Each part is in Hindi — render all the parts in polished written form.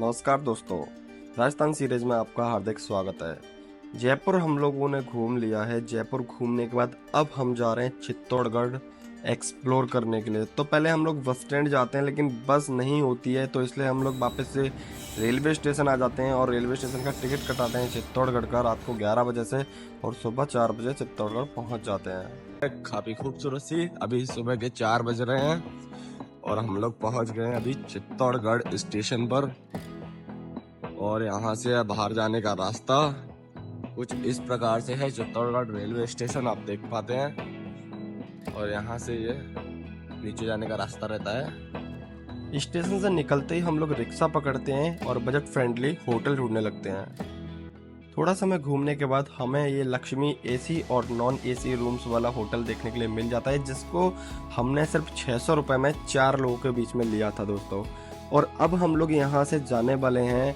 नमस्कार दोस्तों, राजस्थान सीरीज में आपका हार्दिक स्वागत है। जयपुर हम लोगों ने घूम लिया है। जयपुर घूमने के बाद अब हम जा रहे हैं चित्तौड़गढ़ एक्सप्लोर करने के लिए। तो पहले हम लोग बस स्टैंड जाते हैं, लेकिन बस नहीं होती है, तो इसलिए हम लोग वापस से रेलवे स्टेशन आ जाते हैं और रेलवे स्टेशन का टिकट कटाते हैं चित्तौड़गढ़ का रात को 11 बजे से, और सुबह 4 बजे चित्तौड़गढ़ पहुँच जाते हैं। काफ़ी खूबसूरत सी अभी सुबह के 4 बज रहे हैं और हम लोग पहुंच गए अभी चित्तौड़गढ़ स्टेशन पर। और यहाँ से बाहर जाने का रास्ता कुछ इस प्रकार से है। चित्तौड़गढ़ रेलवे स्टेशन आप देख पाते हैं और यहाँ से ये नीचे जाने का रास्ता रहता है। स्टेशन से निकलते ही हम लोग रिक्शा पकड़ते हैं और बजट फ्रेंडली होटल ढूंढने लगते हैं। थोड़ा समय घूमने के बाद हमें ये लक्ष्मी एसी और नॉन एसी रूम्स वाला होटल देखने के लिए मिल जाता है, जिसको हमने सिर्फ 600 रुपये में 4 लोगों के बीच में लिया था दोस्तों। और अब हम लोग यहाँ से जाने वाले हैं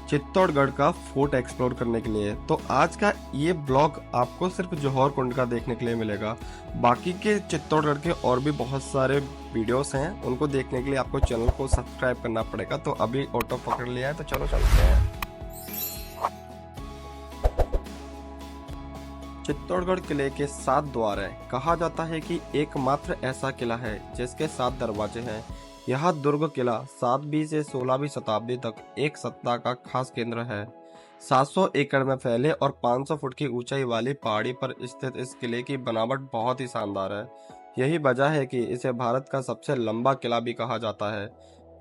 चित्तौड़गढ़ का फोर्ट एक्सप्लोर करने के लिए। तो आज का ये ब्लॉग आपको सिर्फ जौहर कुंड का देखने के लिए मिलेगा। बाकी के चित्तौड़गढ़ के और भी बहुत सारे वीडियोस हैं, उनको देखने के लिए आपको चैनल को सब्सक्राइब करना पड़ेगा। तो अभी ऑटो पकड़ लिया है, तो चलो चलते हैं। चित्तौड़गढ़ किले के 7 द्वार हैं। कहा जाता है कि एकमात्र ऐसा किला है जिसके 7 दरवाजे हैं। यह दुर्ग किला 7वीं से 16वीं शताब्दी तक एक सत्ता का खास केंद्र है। 700 एकड़ में फैले और 500 फुट की ऊंचाई वाली पहाड़ी पर स्थित इस किले की बनावट बहुत ही शानदार है। यही वजह है कि इसे भारत का सबसे लंबा किला भी कहा जाता है।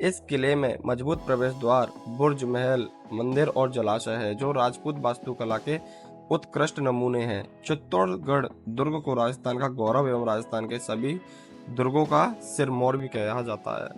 इस किले में मजबूत प्रवेश द्वार, बुर्ज, महल, मंदिर और जलाशय है, जो राजपूत वास्तुकला के उत्कृष्ट नमूने हैं। चित्तौड़गढ़ दुर्ग को राजस्थान का गौरव एवं राजस्थान के सभी दुर्गों का सिरमौर भी कहा जाता है।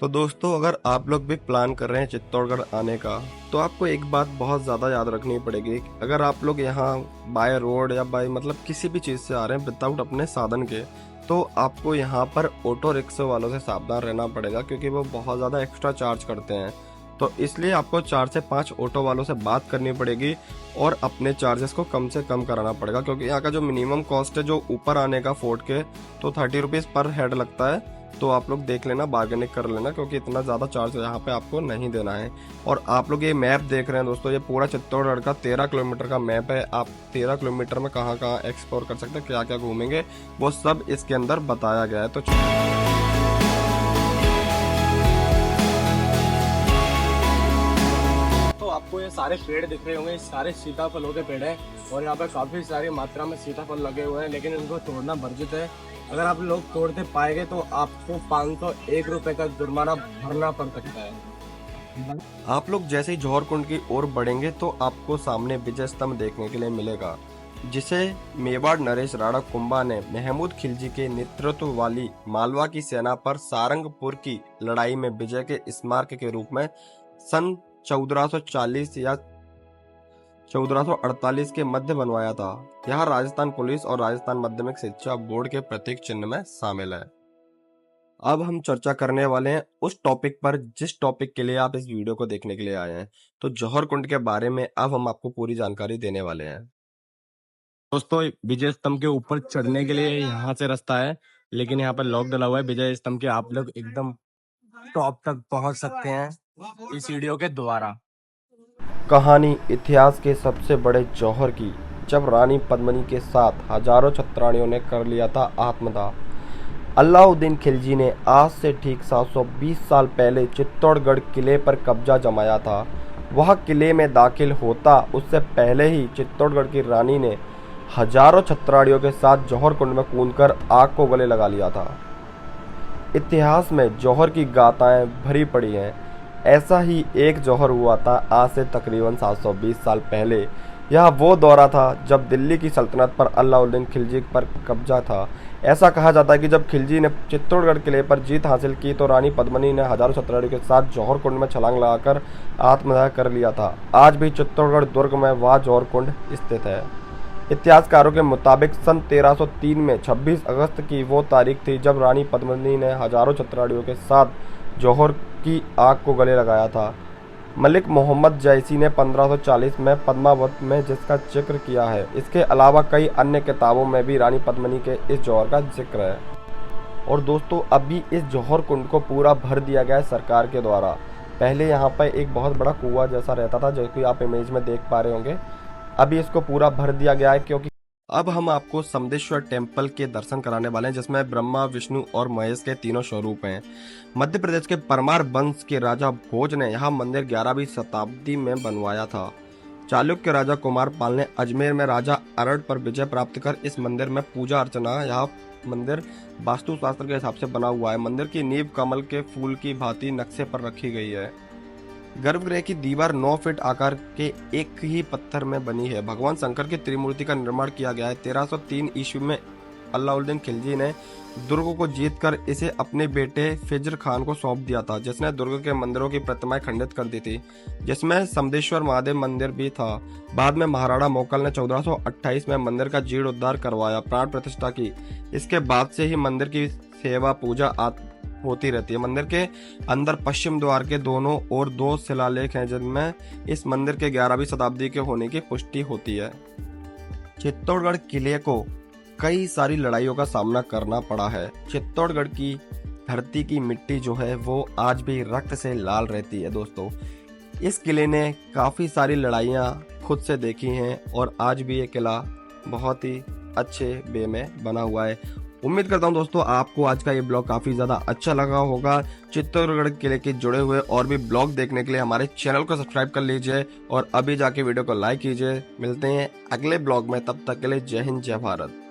तो दोस्तों, अगर आप लोग भी प्लान कर रहे हैं चित्तौड़गढ़ आने का, तो आपको एक बात बहुत ज़्यादा याद रखनी पड़ेगी। अगर आप लोग यहाँ बाय रोड या बाय किसी भी चीज़ से आ रहे हैं विदाउट अपने साधन के, तो आपको यहाँ पर ऑटो रिक्शा वालों से सावधान रहना पड़ेगा, क्योंकि वो बहुत ज़्यादा एक्स्ट्रा चार्ज करते हैं। तो इसलिए आपको 4 से 5 ऑटो वालों से बात करनी पड़ेगी और अपने चार्जेस को कम से कम कराना पड़ेगा, क्योंकि यहाँ का जो मिनिमम कॉस्ट है जो ऊपर आने का फोर्ट के, तो 30 रुपीज़ पर हेड लगता है। तो आप लोग देख लेना, बार्गेनिंग कर लेना, क्योंकि इतना ज़्यादा चार्ज यहाँ पे आपको नहीं देना है। और आप लोग ये मैप देख रहे हैं दोस्तों, ये पूरा चित्तौड़गढ़ का 13 किलोमीटर का मैप है। आप 13 किलोमीटर में कहाँ कहाँ एक्सप्लोर कर सकते हैं, क्या क्या घूमेंगे, वो सब इसके अंदर बताया गया है। तो आपको ये सारे पेड़ दिख रहे होंगे, सारे सीताफलों के पेड़ हैं और यहाँ पे काफी सारी मात्रा में सीताफल लगे हुए हैं, लेकिन इनको तोड़ना वर्जित है। अगर आप लोग तोड़ते पाएंगे तो आपको 501 रुपए का जुर्माना भरना पड़ सकता है। आप लोग जैसे ही जौहर कुंड की ओर बढ़ेंगे तो आपको सामने विजय स्तंभ देखने के लिए मिलेगा, जिसे मेवाड़ नरेश राणा कुंभा ने महमूद खिलजी के नेतृत्व वाली मालवा की सेना पर सारंगपुर की लड़ाई में विजय के स्मारक के रूप में सन 1440 या 1448 के मध्य बनवाया था। यह राजस्थान पुलिस और राजस्थान माध्यमिक शिक्षा बोर्ड के प्रतीक चिन्ह में शामिल है। अब हम चर्चा करने वाले हैं उस टॉपिक पर जिस टॉपिक के लिए आप इस वीडियो को देखने के लिए आए हैं। तो जौहर कुंड के बारे में अब हम आपको पूरी जानकारी देने वाले हैं। दोस्तों, विजय स्तंभ के ऊपर चढ़ने के लिए यहाँ से रास्ता है, लेकिन यहाँ पर लॉक डला हुआ है। विजय स्तंभ के आप लोग एकदम टॉप तक पहुँच सकते हैं इस वीडियो के द्वारा। कहानी इतिहास के सबसे बड़े जौहर की, जब रानी पद्मिनी के साथ हजारों छत्राणियों ने कर लिया था आत्मदाह। अलाउद्दीन खिलजी ने आज से ठीक 720 साल पहले चित्तौड़गढ़ किले पर कब्जा जमाया था। वह किले में दाखिल होता उससे पहले ही चित्तौड़गढ़ की रानी ने हजारों छत्राणियों के साथ जौहर कुंड में कूदकर आग को गले लगा लिया था। इतिहास में जौहर की गाथाएं भरी पड़ी हैं। ऐसा ही एक जौहर हुआ था आज से तकरीबन 720 साल पहले। यह वो दौरा था जब दिल्ली की सल्तनत पर अलाउद्दीन खिलजी पर कब्जा था। ऐसा कहा जाता है कि जब खिलजी ने चित्तौड़गढ़ किले पर जीत हासिल की तो रानी पद्मिनी ने हजारों छत्राणियों के साथ जौहर कुंड में छलांग लगाकर आत्मदाह कर लिया था। आज भी चित्तौड़गढ़ दुर्ग में वह जौहर कुंड स्थित है। इतिहासकारों के मुताबिक सन 1303 में 26 अगस्त की वो तारीख थी जब रानी पद्मिनी ने हजारों छत्राणियों के साथ जौहर की आग को गले लगाया था। मलिक मोहम्मद जैसी ने 1540 में पद्मावत में जिसका जिक्र किया है। इसके अलावा कई अन्य किताबों में भी रानी पद्मिनी के इस जौहर का जिक्र है। और दोस्तों, अभी इस जौहर कुंड को पूरा भर दिया गया है सरकार के द्वारा। पहले यहाँ पर एक बहुत बड़ा कुआं जैसा रहता था, जो कि आप इमेज में देख पा रहे होंगे। अभी इसको पूरा भर दिया गया है, क्योंकि अब हम आपको समदेश्वर टेम्पल के दर्शन कराने वाले हैं, जिसमें ब्रह्मा, विष्णु और महेश के तीनों स्वरूप हैं। मध्य प्रदेश के परमार वंश के राजा भोज ने यह मंदिर 11वीं शताब्दी में बनवाया था। चालुक्य राजा कुमार पाल ने अजमेर में राजा अरड़ पर विजय प्राप्त कर इस मंदिर में पूजा अर्चना। यह मंदिर वास्तुशास्त्र के हिसाब से बना हुआ है। मंदिर की नींव कमल के फूल की भांति नक्शे पर रखी गई है। गर्भगृह की दीवार 9 फीट आकार के एक ही पत्थर में बनी है। भगवान शंकर की त्रिमूर्ति का निर्माण किया गया है। 1303 ईस्वी में अलाउद्दीन खिलजी ने दुर्ग को जीतकर इसे अपने बेटे फिज्र खान को सौंप दिया था, जिसने दुर्ग के मंदिरों की प्रतिमाएं खंडित कर दी थी, जिसमें समदेश्वर महादेव मंदिर भी था। बाद में महाराणा मोकल ने 1428 में मंदिर का जीर्णोद्धार करवाया, प्राण प्रतिष्ठा की। इसके बाद से ही मंदिर की सेवा पूजा होती रहती है। मंदिर के अंदर पश्चिम द्वार के दोनों ओर 2 शिलालेख हैं, जिनमें इस मंदिर के 11वीं शताब्दी के होने की पुष्टि होती है। चित्तौड़गढ़ किले को कई सारी लड़ाइयों का सामना करना पड़ा है। चित्तौड़गढ़ की धरती की मिट्टी जो है वो आज भी रक्त से लाल रहती है दोस्तों। इस किले ने काफ़ी सारी लड़ाइयाँ खुद से देखी हैं और आज भी ये किला बहुत ही अच्छे वे में बना हुआ है। उम्मीद करता हूँ दोस्तों आपको आज का ये ब्लॉग काफ़ी ज़्यादा अच्छा लगा होगा। चित्तौड़गढ़ किले के जुड़े हुए और भी ब्लॉग देखने के लिए हमारे चैनल को सब्सक्राइब कर लीजिए और अभी जाके वीडियो को लाइक कीजिए। मिलते हैं अगले ब्लॉग में, तब तक के लिए जय हिंद, जय भारत।